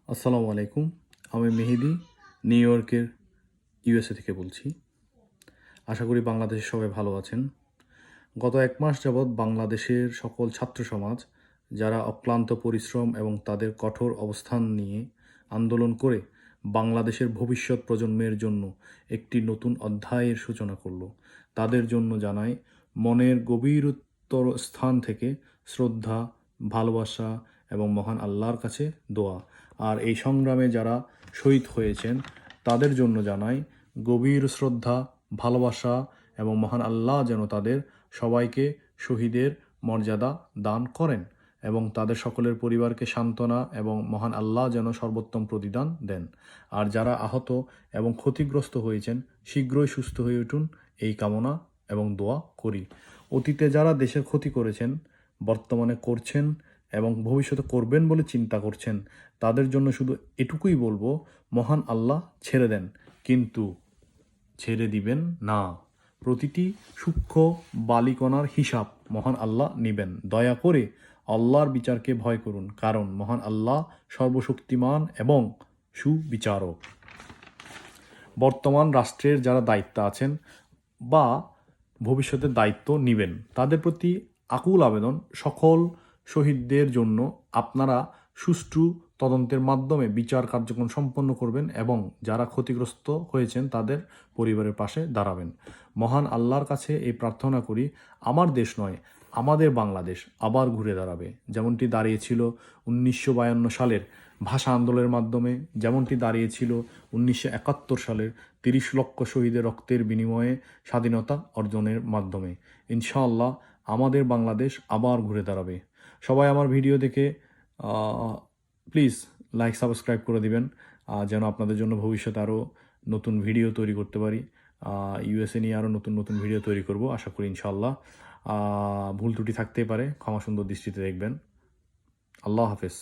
আসসালামু আলাইকুম। আমি মেহেদি নিউ ইয়র্কের ইউএসএ থেকে বলছি। আশা করি বাংলাদেশের সবাই ভালো আছেন। গত 1 মাস যাবৎ বাংলাদেশের সকল ছাত্র সমাজ যারা অক্লান্ত পরিশ্রম এবং তাদের কঠোর অবস্থান নিয়ে আন্দোলন করে বাংলাদেশের ভবিষ্যৎ প্রজন্মের জন্য একটি নতুন অধ্যায়ের সূচনা করলো, তাদের জন্য জানাই মনের গভীরতর স্থান থেকে শ্রদ্ধা, ভালোবাসা এবং মহান আল্লাহর কাছে দোয়া। আর এই সংগ্রামে যারা শহীদ হয়েছেন তাদের জন্য জানাই গভীর শ্রদ্ধা, ভালোবাসা এবং মহান আল্লাহ যেন তাদের সবাইকে শহীদের মর্যাদা দান করেন এবং তাদের সকলের পরিবারকে সান্ত্বনা এবং মহান আল্লাহ যেন সর্বোত্তম প্রতিদান দেন। আর যারা আহত এবং ক্ষতিগ্রস্ত হয়েছেন শীঘ্রই সুস্থ হয়ে উঠুন, এই কামনা এবং দোয়া করি। অতীতে যারা দেশের ক্ষতি করেছেন, বর্তমানে করছেন এবং ভবিষ্যতে করবেন বলে চিন্তা করছেন, তাদের জন্য শুধু এটুকুই বলবো, মহান আল্লাহ ছেড়ে দেন কিন্তু ছেড়ে দিবেন না। প্রতিটি সূক্ষ্ম বালিকণার হিসাব মহান আল্লাহ নেবেন। দয়া করে আল্লাহর বিচারকে ভয় করুন, কারণ মহান আল্লাহ সর্বশক্তিমান এবং সুবিচারক। বর্তমান রাষ্ট্রের যারা দায়িত্বে আছেন বা ভবিষ্যতে দায়িত্ব নেবেন, তাদের প্রতি আকুল আবেদন, সকল শহীদদের জন্য আপনারা সুষ্ঠু তদন্তের মাধ্যমে বিচার কার্যক্রম সম্পন্ন করবেন এবং যারা ক্ষতিগ্রস্ত হয়েছেন তাদের পরিবারের পাশে দাঁড়াবেন। মহান আল্লাহর কাছে এই প্রার্থনা করি, আমার দেশ নয়, আমাদের বাংলাদেশ আবার ঘুরে দাঁড়াবে, যেমনটি দাঁড়িয়েছিল 1952 সালের ভাষা আন্দোলনের মাধ্যমে, যেমনটি দাঁড়িয়েছিল 1971 সালের 30 লক্ষ শহীদের রক্তের বিনিময়ে স্বাধীনতা অর্জনের মাধ্যমে। ইনশাআল্লাহ আমাদের বাংলাদেশ আবার ঘুরে দাঁড়াবে। সবাই আমার ভিডিও দেখে প্লিজ লাইক সাবস্ক্রাইব করে দিবেন, যেন আপনাদের জন্য ভবিষ্যতে আরও নতুন ভিডিও তৈরি করতে পারি। ইউএসএ নিয়ে আরও নতুন নতুন ভিডিও তৈরি করব আশা করি ইনশাআল্লাহ। ভুল ত্রুটি থাকতেই পারে, ক্ষমা সুন্দর দৃষ্টিতে দেখবেন। আল্লাহ হাফেজ।